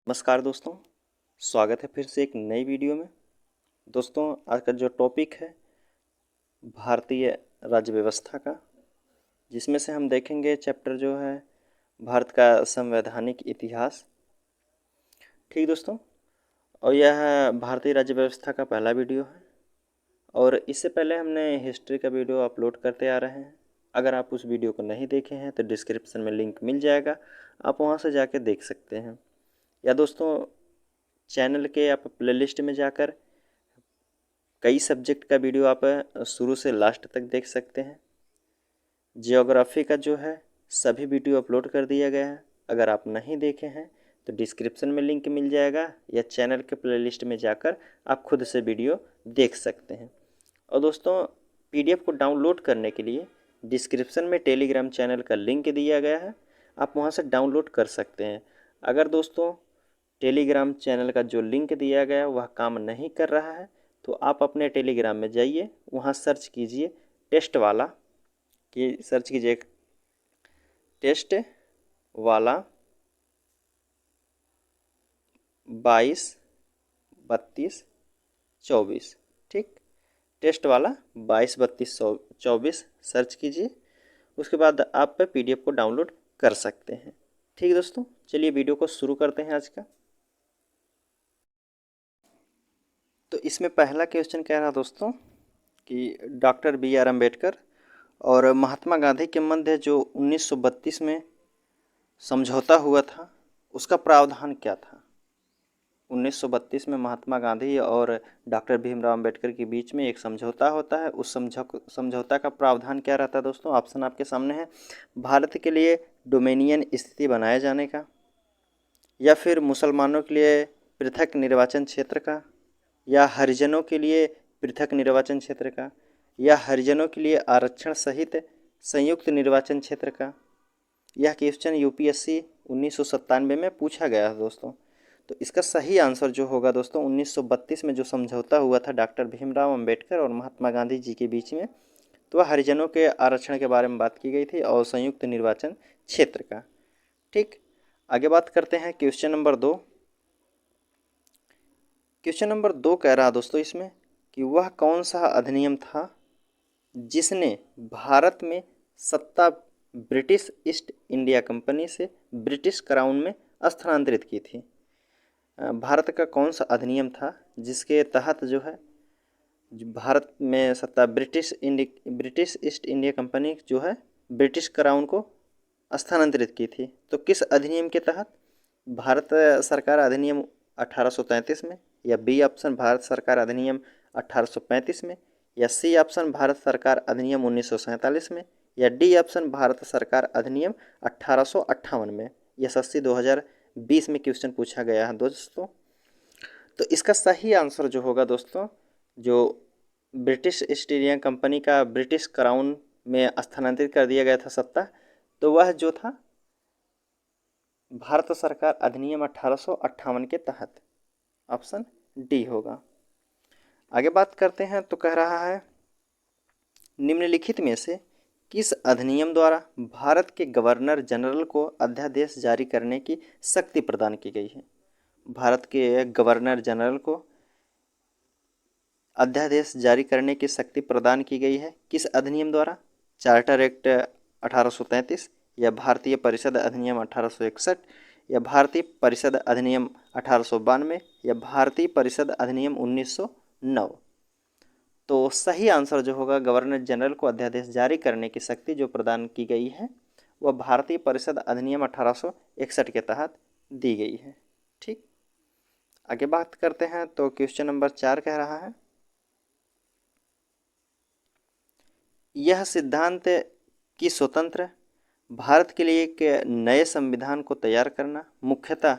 नमस्कार दोस्तों, स्वागत है फिर से एक नई वीडियो में। दोस्तों, आज का जो टॉपिक है भारतीय राज्य व्यवस्था का, जिसमें से हम देखेंगे चैप्टर जो है भारत का संवैधानिक इतिहास। ठीक दोस्तों, और यह भारतीय राज्य व्यवस्था का पहला वीडियो है और इससे पहले हमने हिस्ट्री का वीडियो अपलोड करते आ रहे हैं। अगर आप उस वीडियो को नहीं देखे हैं तो डिस्क्रिप्शन में लिंक मिल जाएगा, आप वहां से जाके देख सकते हैं। या दोस्तों, चैनल के आप प्लेलिस्ट में जाकर कई सब्जेक्ट का वीडियो आप शुरू से लास्ट तक देख सकते हैं। जियोग्राफी का जो है सभी वीडियो अपलोड कर दिया गया है। अगर आप नहीं देखे हैं तो डिस्क्रिप्शन में लिंक मिल जाएगा या चैनल के प्लेलिस्ट में जाकर आप खुद से वीडियो देख सकते हैं। और दोस्तों, पीडीएफ को डाउनलोड करने के लिए डिस्क्रिप्शन में टेलीग्राम चैनल का लिंक दिया गया है, आप वहां से डाउनलोड कर सकते हैं। अगर दोस्तों टेलीग्राम चैनल का जो लिंक दिया गया वह काम नहीं कर रहा है तो आप अपने टेलीग्राम में जाइए, वहाँ सर्च कीजिए टेस्ट वाला, कि सर्च कीजिए टेस्ट वाला 22-32-24। ठीक, टेस्ट वाला 22-32-24 सर्च कीजिए, उसके बाद आप पीडीएफ को डाउनलोड कर सकते हैं। ठीक दोस्तों, चलिए वीडियो को शुरू करते हैं आज का। तो इसमें पहला क्वेश्चन कह रहा दोस्तों कि डॉक्टर बी.आर. अम्बेडकर और महात्मा गांधी के मध्य जो 1932 में समझौता हुआ था उसका प्रावधान क्या था। 1932 में महात्मा गांधी और डॉक्टर भीमराव अम्बेडकर के बीच में एक समझौता होता है। उस समझौता का प्रावधान क्या रहता है दोस्तों? ऑप्शन आपके सामने है। भारत के लिए डोमिनियन स्थिति बनाए जाने का, या फिर मुसलमानों के लिए पृथक निर्वाचन क्षेत्र का, या हरिजनों के लिए पृथक निर्वाचन क्षेत्र का, या हरिजनों के लिए आरक्षण सहित संयुक्त निर्वाचन क्षेत्र का। यह क्वेश्चन यूपीएससी 1997 में पूछा गया है दोस्तों। तो इसका सही आंसर जो होगा दोस्तों, 1932 में जो समझौता हुआ था डॉक्टर भीमराव अम्बेडकर और महात्मा गांधी जी के बीच में, तो वह हरिजनों के आरक्षण के बारे में बात की गई थी और संयुक्त निर्वाचन क्षेत्र का। ठीक, आगे बात करते हैं क्वेश्चन नंबर 2। क्वेश्चन नंबर 2 कह रहा दोस्तों इसमें कि वह कौन सा अधिनियम था जिसने भारत में सत्ता ब्रिटिश ईस्ट इंडिया कंपनी से ब्रिटिश क्राउन में स्थानांतरित की थी। भारत का कौन सा अधिनियम था जिसके तहत जो है भारत में सत्ता ब्रिटिश ईस्ट इंडिया कंपनी जो है ब्रिटिश क्राउन को स्थानांतरित की थी? तो किस अधिनियम के तहत? भारत सरकार अधिनियम 1833 में, या बी ऑप्शन भारत सरकार अधिनियम 1835 में, या सी ऑप्शन भारत सरकार अधिनियम 1947 में, या डी ऑप्शन भारत सरकार अधिनियम 1858 में। यह एसएससी 2020 में क्वेश्चन पूछा गया है दोस्तों। तो इसका सही आंसर जो होगा दोस्तों, जो ब्रिटिश ईस्ट इंडिया कंपनी का ब्रिटिश क्राउन में स्थानांतरित कर दिया गया था सत्ता, तो वह जो था भारत सरकार अधिनियम 1858 के तहत। ऑप्शन डी होगा। आगे बात करते हैं तो कह रहा है निम्नलिखित में से किस अधिनियम द्वारा भारत के गवर्नर जनरल को अध्यादेश जारी करने की शक्ति प्रदान की गई है? भारत के गवर्नर जनरल को अध्यादेश जारी करने की शक्ति प्रदान की गई है किस अधिनियम द्वारा? चार्टर एक्ट 1833, या भारतीय परिषद अधिनियम 1861, या भारतीय परिषद अधिनियम 1892, या भारतीय परिषद अधिनियम 1909। तो सही आंसर जो होगा, गवर्नर जनरल को अध्यादेश जारी करने की शक्ति जो प्रदान की गई है वह भारतीय परिषद अधिनियम 1861 के तहत दी गई है। ठीक, आगे बात करते हैं तो क्वेश्चन नंबर 4 कह रहा है यह सिद्धांत कि स्वतंत्र भारत के लिए एक नए संविधान को तैयार करना मुख्यतः,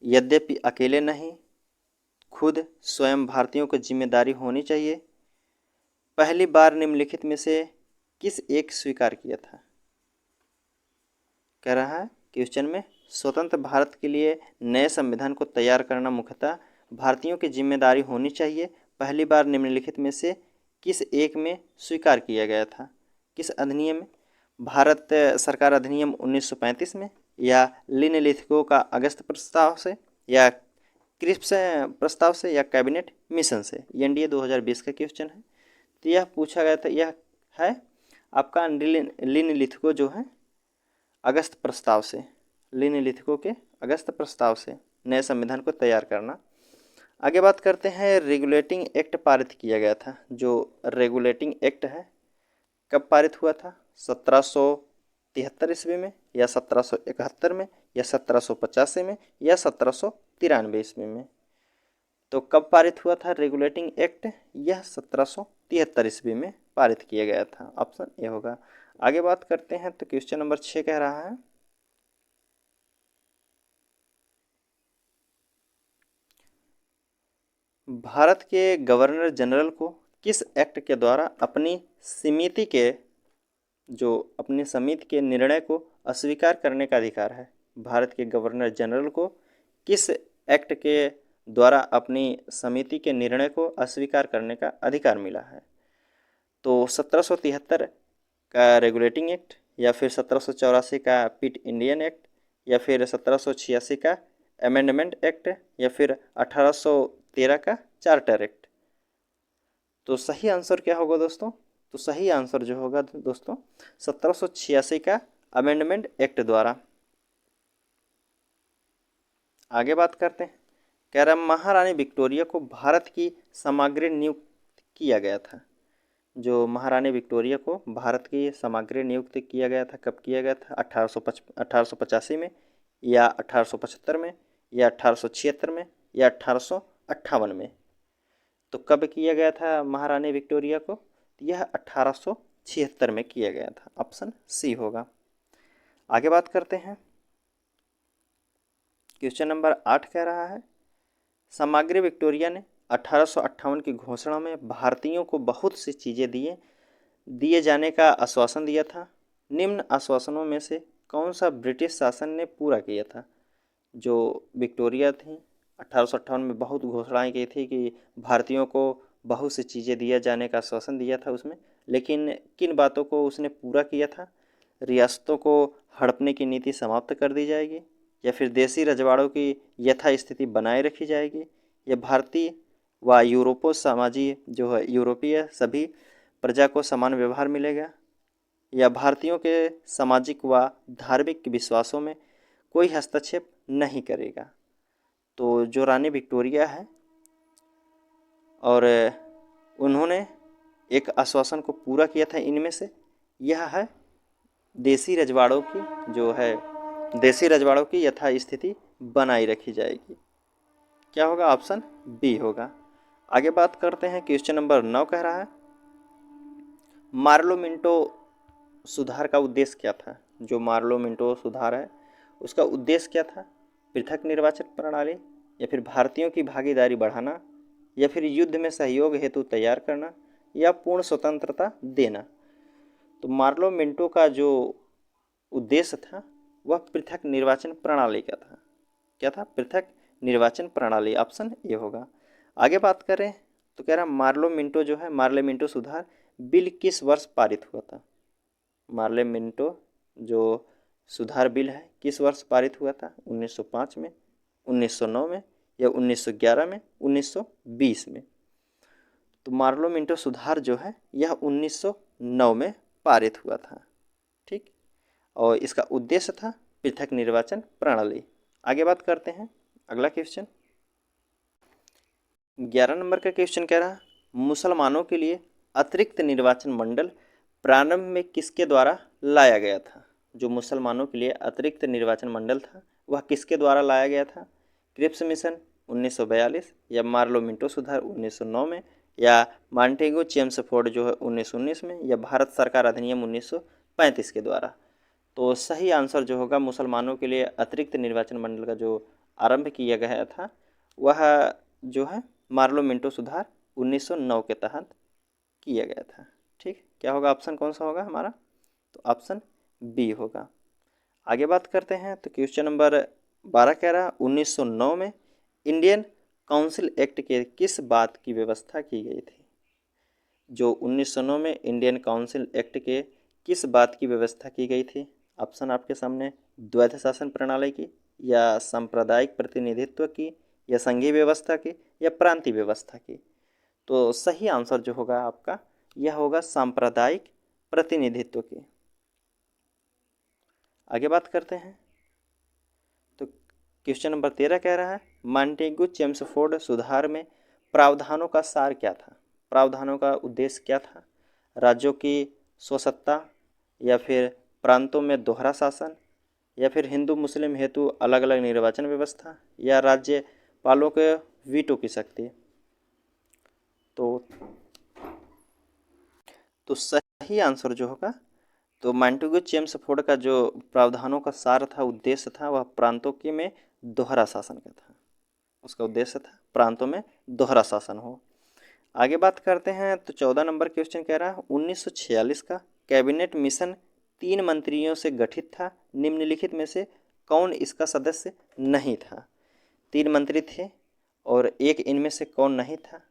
यद्यपि अकेले नहीं, खुद स्वयं भारतीयों की जिम्मेदारी होनी चाहिए, पहली बार निम्नलिखित में से किस एक स्वीकार किया था? कह रहा है क्वेश्चन में स्वतंत्र भारत के लिए नए संविधान को तैयार करना मुख्यतः भारतीयों की जिम्मेदारी होनी चाहिए, पहली बार निम्नलिखित में से किस एक में स्वीकार किया गया था? किस अधिनियम में? भारत सरकार अधिनियम 1935 में, या लिनलिथगो का अगस्त प्रस्ताव से, या क्रिप्स प्रस्ताव से, या कैबिनेट मिशन से? ये एनडीए 2020 का क्वेश्चन है। तो यह पूछा गया था, यह है आपका लिनलिथगो जो है अगस्त प्रस्ताव से, लिनलिथगो के अगस्त प्रस्ताव से नए संविधान को तैयार करना। आगे बात करते हैं, रेगुलेटिंग एक्ट पारित किया गया था। जो रेगुलेटिंग एक्ट है कब पारित हुआ था? 1773 ईस्वी में, या 1771 में, या 1785 में, या 1793 ईस्वी में? तो कब पारित हुआ था रेगुलेटिंग एक्ट? यह 1773 ईस्वी में पारित किया गया था। ऑप्शन ए होगा। आगे बात करते हैं, तो क्वेश्चन नंबर 6 कह रहा है, भारत के गवर्नर जनरल को किस एक्ट के द्वारा अपनी समिति के निर्णय को अस्वीकार करने का अधिकार है? भारत के गवर्नर जनरल को किस एक्ट के द्वारा अपनी समिति के निर्णय को अस्वीकार करने का अधिकार मिला है? तो 1773 का रेगुलेटिंग एक्ट, या फिर 1784 का पिट इंडियन एक्ट, या फिर 1786 का अमेंडमेंट एक्ट, या फिर 1813 का चार्टर एक्ट? तो सही आंसर क्या होगा दोस्तों? तो सही आंसर जो होगा दोस्तों 1786 का अमेंडमेंट एक्ट द्वारा। आगे बात करते हैं, कह रहा महारानी विक्टोरिया को भारत की समाग्री नियुक्त किया गया था। जो महारानी विक्टोरिया को भारत की समाग्री नियुक्त किया गया था, कब किया गया था? 1885 में, या 1875 में, या 1876 में, या 1858 में? तो कब किया गया था महारानी विक्टोरिया को? यह 1876 में किया गया था। ऑप्शन सी होगा। आगे बात करते हैं, क्वेश्चन नंबर 8 कह रहा है, समाग्री विक्टोरिया ने 1858 की घोषणा में भारतीयों को बहुत सी चीज़ें दिए जाने का आश्वासन दिया था। निम्न आश्वासनों में से कौन सा ब्रिटिश शासन ने पूरा किया था? जो विक्टोरिया थी 1858 में बहुत घोषणाएं की थी कि भारतीयों को बहुत सी चीज़ें दिया जाने का आश्वासन दिया था उसमें, लेकिन किन बातों को उसने पूरा किया था? रियासतों को हड़पने की नीति समाप्त कर दी जाएगी, या फिर देसी रजवाड़ों की यथास्थिति बनाए रखी जाएगी, या भारतीय व यूरोपीय सभी प्रजा को समान व्यवहार मिलेगा, या भारतीयों के सामाजिक व धार्मिक विश्वासों में कोई हस्तक्षेप नहीं करेगा? तो जो रानी विक्टोरिया है, और उन्होंने एक आश्वासन को पूरा किया था, इनमें से यह है देसी रजवाड़ों की यथास्थिति बनाई रखी जाएगी। क्या होगा? ऑप्शन बी होगा। आगे बात करते हैं, क्वेश्चन नंबर 9 कह रहा है, मार्लो मिंटो सुधार का उद्देश्य क्या था? जो मार्लो मिंटो सुधार है उसका उद्देश्य क्या था? पृथक निर्वाचन प्रणाली, या फिर भारतीयों की भागीदारी बढ़ाना, या फिर युद्ध में सहयोग हेतु तैयार करना, या पूर्ण स्वतंत्रता देना? तो मार्लो मिंटो का जो उद्देश्य था वह पृथक निर्वाचन प्रणाली का था। क्या था? पृथक निर्वाचन प्रणाली। ऑप्शन ए होगा। आगे बात करें तो कह रहा मार्लो मिंटो सुधार बिल किस वर्ष पारित हुआ था? मार्ले मिंटो जो सुधार बिल है किस वर्ष पारित हुआ था? 1905 में, 1909 में, या 1911 में, 1920 में? तो मार्लो मिंटो सुधार जो है यह 1909 में पारित हुआ था। ठीक, और इसका उद्देश्य था पृथक निर्वाचन प्रणाली। आगे बात करते हैं, अगला क्वेश्चन 11 नंबर का क्वेश्चन कह रहा मुसलमानों के लिए अतिरिक्त निर्वाचन मंडल प्रारंभ में किसके द्वारा लाया गया था? जो मुसलमानों के लिए अतिरिक्त निर्वाचन मंडल था वह किसके द्वारा लाया गया था? क्रिप्स मिशन 1942, या मार्लो मिंटो सुधार 1909 में, या मॉन्टेगो चेम्सफोर्ड जो है 1919 में, या भारत सरकार अधिनियम 1935 के द्वारा? तो सही आंसर जो होगा मुसलमानों के लिए अतिरिक्त निर्वाचन मंडल का जो आरंभ किया गया था वह जो है मार्लो मिंटो सुधार 1909 के तहत किया गया था। ठीक, क्या होगा? ऑप्शन कौन सा होगा हमारा? तो ऑप्शन बी होगा। आगे बात करते हैं तो क्वेश्चन नंबर 12 कह रहा 1909 में इंडियन काउंसिल एक्ट के किस बात की व्यवस्था की गई थी? जो 1909 में इंडियन काउंसिल एक्ट के किस बात की व्यवस्था की गई थी? ऑप्शन आपके सामने द्वैध शासन प्रणाली की, या सांप्रदायिक प्रतिनिधित्व की, या संघीय व्यवस्था की, या प्रांतीय व्यवस्था की। तो सही आंसर जो होगा आपका यह होगा सांप्रदायिक प्रतिनिधित्व की। आगे बात करते हैं। तो क्वेश्चन नंबर 13 कह रहा है मॉन्टेग्यू चेम्सफोर्ड सुधार में प्रावधानों का सार क्या था। प्रावधानों का उद्देश्य क्या था? राज्यों की स्वसत्ता, या फिर प्रांतों में दोहरा शासन, या फिर हिंदू मुस्लिम हेतु अलग अलग निर्वाचन व्यवस्था, या राज्यपालों के वीटो की शक्ति। तो सही आंसर जो होगा, तो मॉन्टेग्यू चेम्सफोर्ड का जो प्रावधानों का सार था, उद्देश्य था, वह प्रांतों के में दोहरा शासन का था। उसका उद्देश्य था प्रांतों में दोहरा शासन हो। आगे बात करते हैं। तो 14 नंबर क्वेश्चन कह रहा है 1946 का कैबिनेट मिशन 3 मंत्रियों से गठित था, निम्नलिखित में से कौन इसका सदस्य नहीं था। 3 मंत्री थे और एक इनमें से कौन नहीं था?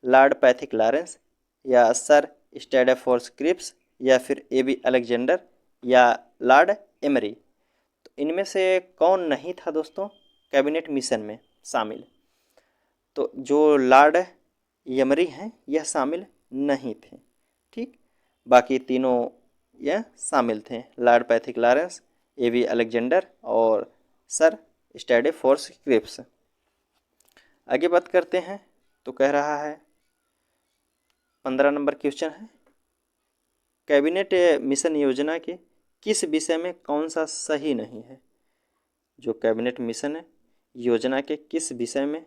लॉर्ड पैथिक लॉरेंस, या सर स्टैडफोर्ड क्रिप्स, या फिर एबी अलेक्जेंडर, या लॉर्ड एमरी। तो इनमें से कौन नहीं था दोस्तों कैबिनेट मिशन में शामिल? तो जो लॉर्ड एमरी हैं यह शामिल नहीं थे। ठीक, बाकी तीनों यह शामिल थे, Lord Pethick Lawrence, A B Alexander और सर स्टैडफोर्ड क्रिप्स। आगे बात करते हैं। तो कह रहा है 15 नंबर क्वेश्चन है कैबिनेट मिशन योजना के किस विषय में कौन सा सही नहीं है। जो कैबिनेट मिशन है योजना के किस विषय में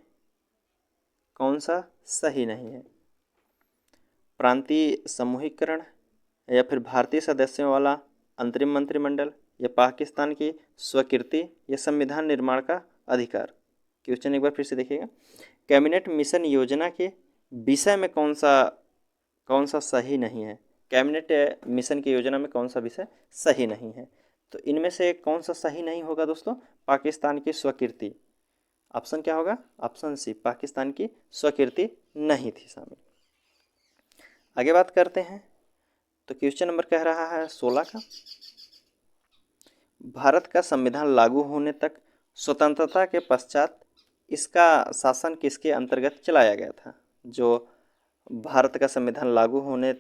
कौन सा सही नहीं है? प्रांतीय समूहीकरण, या फिर भारतीय सदस्यों वाला अंतरिम मंत्रिमंडल, या पाकिस्तान की स्वीकृति, या संविधान निर्माण का अधिकार। क्वेश्चन एक बार फिर से देखिएगा। कैबिनेट मिशन योजना के विषय में कौन सा सही नहीं है? कैबिनेट मिशन की योजना में कौन सा विषय सही नहीं है? तो इनमें से कौन सा सही नहीं होगा दोस्तों? पाकिस्तान की स्वीकृति। ऑप्शन क्या होगा? ऑप्शन सी, पाकिस्तान की स्वीकृति नहीं थी शामिल। आगे बात करते हैं। तो क्वेश्चन नंबर कह रहा है 16 का भारत का संविधान लागू होने तक स्वतंत्रता के पश्चात इसका शासन किसके अंतर्गत चलाया गया था? जो भारत का संविधान लागू होने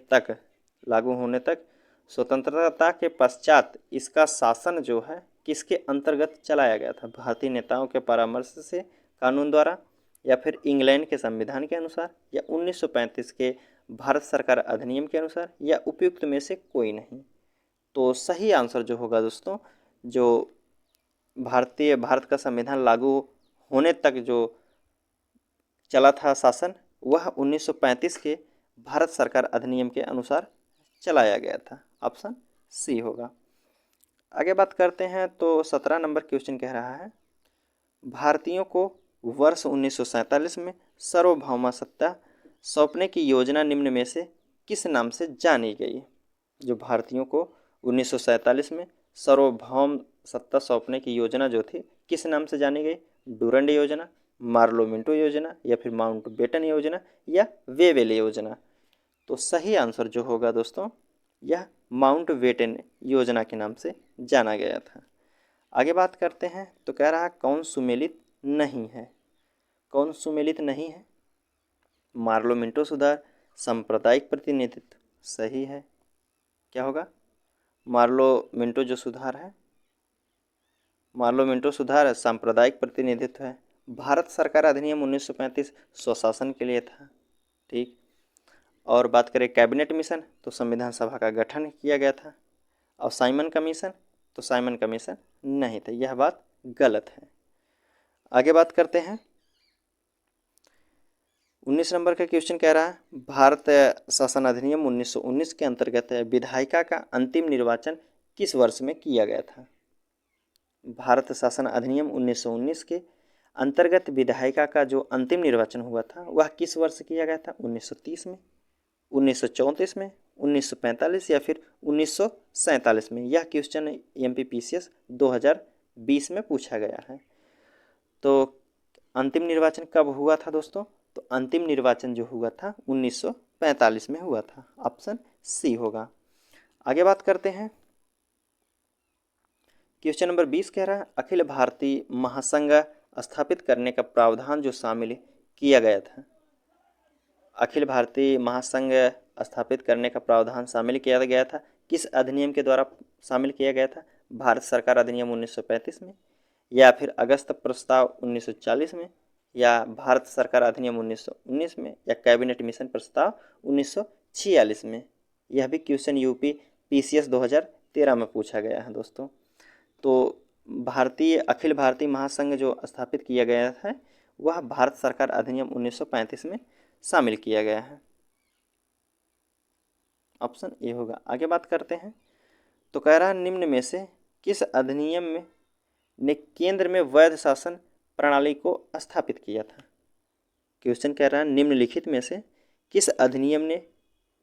तक स्वतंत्रता के पश्चात इसका शासन जो है किसके अंतर्गत चलाया गया था? भारतीय नेताओं के परामर्श से, कानून द्वारा, या फिर इंग्लैंड के संविधान के अनुसार, या 1935 के भारत सरकार अधिनियम के अनुसार, या उपयुक्त में से कोई नहीं। तो सही आंसर जो होगा दोस्तों, जो भारत का संविधान लागू होने तक जो चला था शासन, वह 1935 के भारत सरकार अधिनियम के अनुसार चलाया गया था। ऑप्शन सी होगा। आगे बात करते हैं। तो 17 नंबर क्वेश्चन कह रहा है भारतीयों को वर्ष 1947 में सार्वभौम सत्ता सौंपने की योजना निम्न में से किस नाम से जानी गई? जो भारतीयों को 1947 में सार्वभौम सत्ता सौंपने की योजना जो थी किस नाम से जानी गई? डूरंड योजना, मार्लो मिंटो योजना, या फिर माउंटबेटन योजना, या वेवेले योजना। तो सही आंसर जो होगा दोस्तों यह माउंटबेटन योजना के नाम से जाना गया था। आगे बात करते हैं। तो कह रहा है कौन सुमेलित नहीं है? कौन सुमेलित नहीं है? मार्लो मिंटो सुधार, सांप्रदायिक प्रतिनिधित्व। सही है, क्या होगा? मार्लो मिंटो जो सुधार है, मार्लो मिंटो सुधार सांप्रदायिक प्रतिनिधित्व है। भारत सरकार अधिनियम 1935 स्वशासन के लिए था। ठीक, और बात करें कैबिनेट मिशन तो संविधान सभा का गठन किया गया था। और साइमन कमीशन, तो साइमन कमीशन नहीं था। यह बात गलत है। आगे बात करते हैं। 19 नंबर का क्वेश्चन कह रहा है भारत शासन अधिनियम 1919 के अंतर्गत विधायिका का अंतिम निर्वाचन किस वर्ष में किया गया था? भारत शासन अधिनियम 1919 के अंतर्गत विधायिका का जो अंतिम निर्वाचन हुआ था वह किस वर्ष किया गया था? 1930 में, 1934 में, 1945 या फिर 1947 में। यह क्वेश्चन MPPCS 2020 में पूछा गया है। तो अंतिम निर्वाचन कब हुआ था दोस्तों? तो अंतिम निर्वाचन जो हुआ था 1945 में हुआ था। ऑप्शन सी होगा। आगे बात करते हैं। क्वेश्चन नंबर 20 कह रहा है अखिल भारतीय महासंघ स्थापित करने का प्रावधान जो शामिल किया गया था। अखिल भारतीय महासंघ स्थापित करने का प्रावधान शामिल किया गया था, किस अधिनियम के द्वारा शामिल किया गया था? भारत सरकार अधिनियम 1935 में, या फिर अगस्त प्रस्ताव 1940 में, या भारत सरकार अधिनियम 1919 में, या कैबिनेट मिशन प्रस्ताव 1946 में। यह भी क्वेश्चन यूपी पीसीएस 2013 में पूछा गया है दोस्तों। तो अखिल भारतीय महासंघ जो स्थापित किया गया है वह भारत सरकार अधिनियम 1935 में शामिल किया गया है। ऑप्शन ए होगा। आगे बात करते हैं, तो कह रहा है निम्न में से किस अधिनियम में ने केंद्र में वैध शासन प्रणाली को स्थापित किया था? क्वेश्चन कह रहा है निम्नलिखित में से किस अधिनियम ने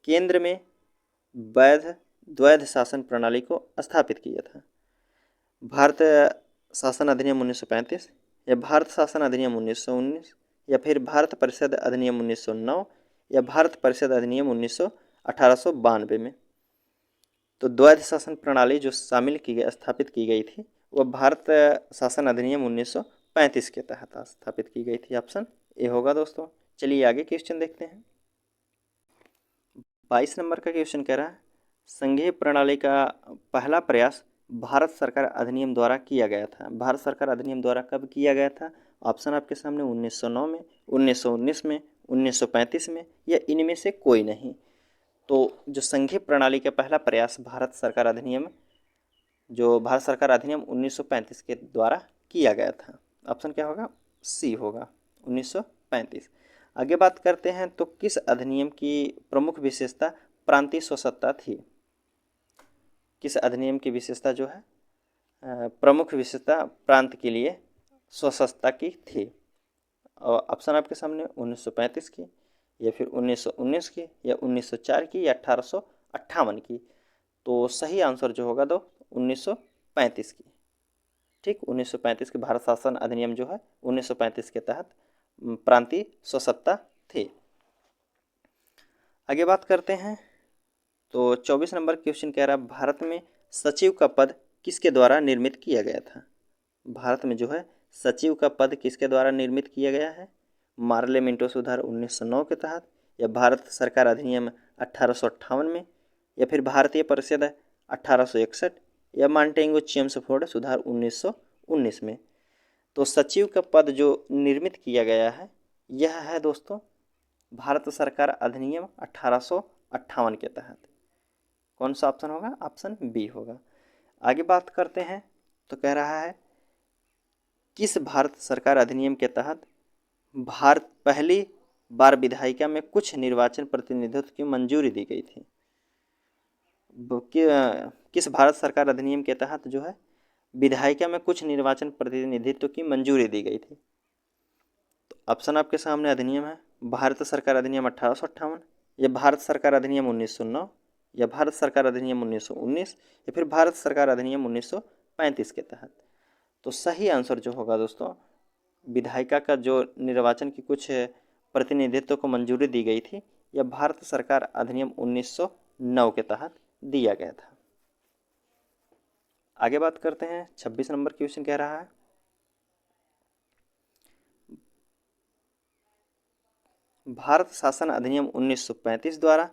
केंद्र में द्वैध शासन प्रणाली को स्थापित किया था? भारत शासन अधिनियम 1935, या भारत शासन अधिनियम 1919, या फिर भारत परिषद अधिनियम 1909, या भारत परिषद अधिनियम 1892 में। तो द्वैध शासन प्रणाली जो स्थापित की गई थी वह भारत शासन अधिनियम 1935 के तहत स्थापित की गई थी। ऑप्शन ए होगा दोस्तों। चलिए आगे क्वेश्चन देखते हैं। 22 नंबर का क्वेश्चन कह रहा है संघीय प्रणाली का पहला प्रयास भारत सरकार अधिनियम द्वारा किया गया था। भारत सरकार अधिनियम द्वारा कब किया गया था? ऑप्शन आपके सामने 1909 में, 1919 में, 1935 में, या इनमें से कोई नहीं। तो जो संघीय प्रणाली का पहला प्रयास भारत सरकार अधिनियम 1935 के द्वारा किया गया था। ऑप्शन क्या होगा? सी होगा, 1935। आगे बात करते हैं, तो किस अधिनियम की प्रमुख विशेषता प्रांतीय स्वसत्ता थी? किस अधिनियम की विशेषता जो है प्रमुख विशेषता प्रांत के लिए स्वसत्ता की थी? और ऑप्शन आपके सामने 1935 की, या फिर 1919 की, या 1904 की, या 1858 की। तो सही आंसर जो होगा 1935 की। ठीक, 1935 के भारत शासन अधिनियम जो है 1935 के तहत प्रांतीय स्वसत्ता थी। आगे बात करते हैं, तो 24 नंबर क्वेश्चन कह रहा है भारत में सचिव का पद किसके द्वारा निर्मित किया गया था? भारत में जो है सचिव का पद किसके द्वारा निर्मित किया गया है? मार्ले मिंटो सुधार 1909 के तहत, या भारत सरकार अधिनियम 1858 में, या फिर भारतीय परिषद 1861, या मॉन्टेगो चेम्सफोर्ड सुधार 1919 में। तो सचिव का पद जो निर्मित किया गया है यह है दोस्तों भारत सरकार अधिनियम 1858 के तहत। कौन सा ऑप्शन होगा? ऑप्शन बी होगा। आगे बात करते हैं, तो कह रहा है किस भारत सरकार अधिनियम के तहत भारत पहली बार विधायिका में कुछ निर्वाचन प्रतिनिधित्व की मंजूरी दी गई थी? किस भारत सरकार अधिनियम के तहत जो है विधायिका में कुछ निर्वाचन प्रतिनिधित्व की मंजूरी दी गई थी? तो ऑप्शन आपके सामने अधिनियम है भारत सरकार अधिनियम 1858, या भारत सरकार अधिनियम 1909, या भारत सरकार अधिनियम 1919, या फिर भारत सरकार अधिनियम 1935 के तहत। तो सही आंसर जो होगा दोस्तों विधायिका का जो निर्वाचन की कुछ प्रतिनिधित्व को मंजूरी दी गई थी यह भारत सरकार अधिनियम 1909 के तहत दिया गया था। आगे बात करते हैं, 26 नंबर क्वेश्चन कह रहा है भारत शासन अधिनियम 1935 द्वारा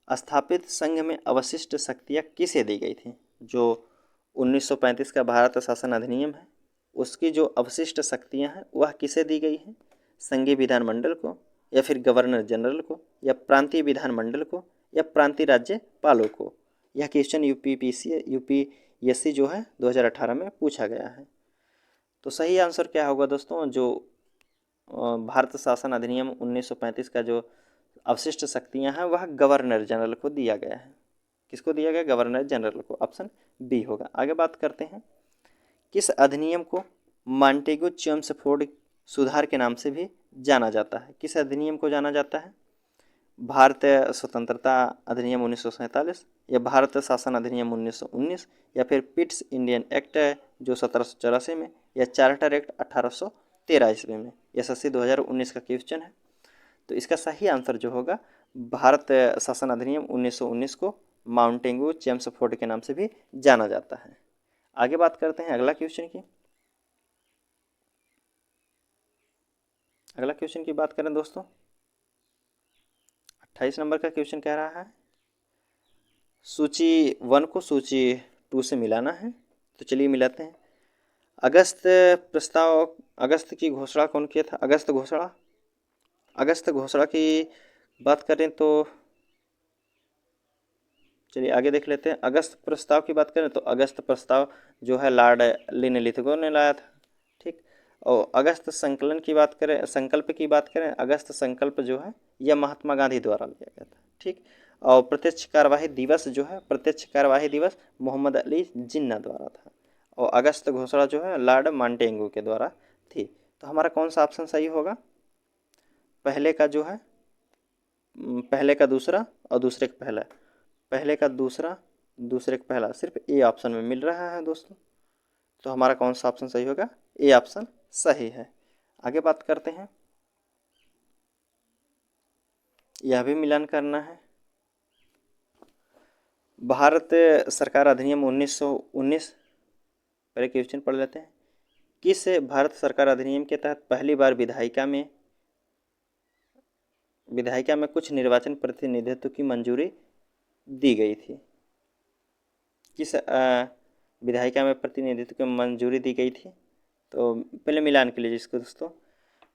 स्थापित संघ में अवशिष्ट शक्तियाँ किसे दी गई थी? जो 1935 का भारत शासन अधिनियम है उसकी जो अवशिष्ट शक्तियाँ हैं वह किसे दी गई हैं? संघीय विधानमंडल को, या फिर गवर्नर जनरल को, या प्रांतीय विधानमंडल को, या प्रांतीय राज्यपालों को? यह क्वेश्चन यूपीएससी जो है 2018 में पूछा गया है। तो सही आंसर क्या होगा दोस्तों? जो भारत शासन अधिनियम 1935 का जो अवशिष्ट शक्तियां हैं वह गवर्नर जनरल को दिया गया है। किसको दिया गया? गवर्नर जनरल को। ऑप्शन बी होगा। आगे बात करते हैं, किस अधिनियम को मॉन्टेगो चेम्सफोर्ड सुधार के नाम से भी जाना जाता है? किस अधिनियम को जाना जाता है? भारत स्वतंत्रता अधिनियम 1947, या भारत शासन अधिनियम 1919, या फिर पिट्स इंडियन एक्ट जो 1784 में, या चार्टर एक्ट 1813 ईस्वी में? एसएससी 2019 का क्वेश्चन है। तो इसका सही आंसर जो होगा भारत शासन अधिनियम 1919 को माउंटेगो चेम्सफोर्ड के नाम से भी जाना जाता है। आगे बात करते हैं अगला क्वेश्चन की। अगला क्वेश्चन की बात करें दोस्तों, 28 नंबर का क्वेश्चन कह रहा है सूची 1 को सूची 2 से मिलाना है। तो चलिए मिलाते हैं। अगस्त प्रस्ताव, अगस्त की घोषणा कौन किया था? अगस्त घोषणा, अगस्त घोषणा की बात करें तो चलिए आगे देख लेते हैं। अगस्त प्रस्ताव की बात करें तो अगस्त प्रस्ताव जो है लॉर्ड लिनलिथगो ने लाया था, ठीक। और अगस्त संकलन की बात करें, संकल्प की बात करें, अगस्त संकल्प जो है यह महात्मा गांधी द्वारा लिया गया था, ठीक। और प्रत्यक्ष कार्यवाही दिवस जो है, प्रत्यक्ष कार्यवाही दिवस मोहम्मद अली जिन्ना द्वारा था। और अगस्त घोषणा जो है लॉर्ड मांटेंगू के द्वारा थी। तो हमारा कौन सा ऑप्शन सही होगा? पहले का जो है, पहले का दूसरा और दूसरे का पहला, पहले का दूसरा दूसरे का पहला, सिर्फ ए ऑप्शन में मिल रहा है दोस्तों। तो हमारा कौन सा ऑप्शन सही होगा? ए ऑप्शन सही है। आगे बात करते हैं, यह भी मिलान करना है। भारत सरकार अधिनियम 1919, पहले क्वेश्चन पढ़ लेते हैं। किस भारत सरकार अधिनियम के तहत पहली बार विधायिका में कुछ निर्वाचन प्रतिनिधित्व की मंजूरी दी गई थी? किस विधायिका में प्रतिनिधित्व की मंजूरी दी गई थी? तो पहले मिलान के लिए जिसको दोस्तों,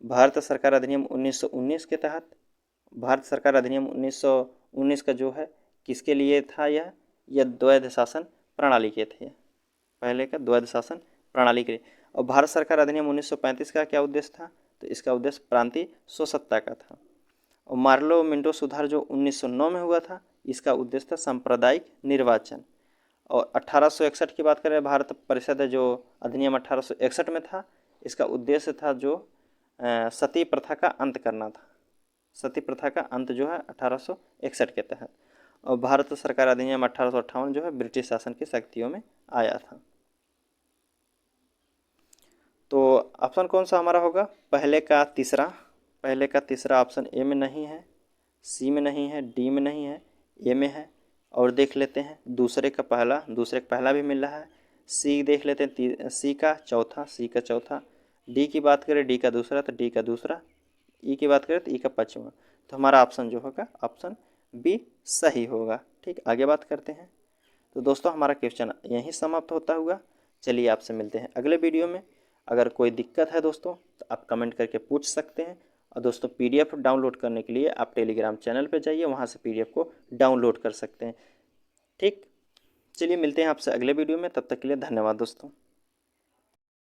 भारत सरकार अधिनियम 1919 के तहत, भारत सरकार अधिनियम 1919 का जो है किसके लिए था? यह द्वैध शासन प्रणाली के थे, पहले का द्वैध शासन प्रणाली के लिए। और भारत सरकार अधिनियम 1935 का क्या उद्देश्य था? तो इसका उद्देश्य प्रांतीय स्वसत्ता का था। और मार्लो मिंटो सुधार जो 1909 में हुआ था, इसका उद्देश्य था सांप्रदायिक निर्वाचन। और 1861 की बात करें, भारत परिषद जो अधिनियम 1861 में था, इसका उद्देश्य था जो सती प्रथा का अंत करना था। सती प्रथा का अंत जो है 1861 के तहत। और भारत सरकार अधिनियम 1858 जो है ब्रिटिश शासन की शक्तियों में आया था। तो ऑप्शन कौन सा हमारा होगा? पहले का तीसरा, पहले का तीसरा ऑप्शन ए में नहीं है, सी में नहीं है, डी में नहीं है, ए में है। और देख लेते हैं दूसरे का पहला, दूसरे का पहला भी मिल रहा है। सी देख लेते हैं, सी का चौथा, सी का चौथा। डी की बात करें, डी का दूसरा, तो डी का दूसरा। ई की बात करें तो ई का पाँचवा। तो हमारा ऑप्शन जो होगा ऑप्शन बी सही होगा, ठीक। आगे बात करते हैं। तो दोस्तों हमारा क्वेश्चन यहीं समाप्त होता हुआ। चलिए आपसे मिलते हैं अगले वीडियो में। अगर कोई दिक्कत है दोस्तों तो आप कमेंट करके पूछ सकते हैं। और दोस्तों पीडीएफ डाउनलोड करने के लिए आप टेलीग्राम चैनल पर जाइए, वहाँ से पीडीएफ को डाउनलोड कर सकते हैं, ठीक। चलिए मिलते हैं आपसे अगले वीडियो में, तब तक के लिए धन्यवाद दोस्तों।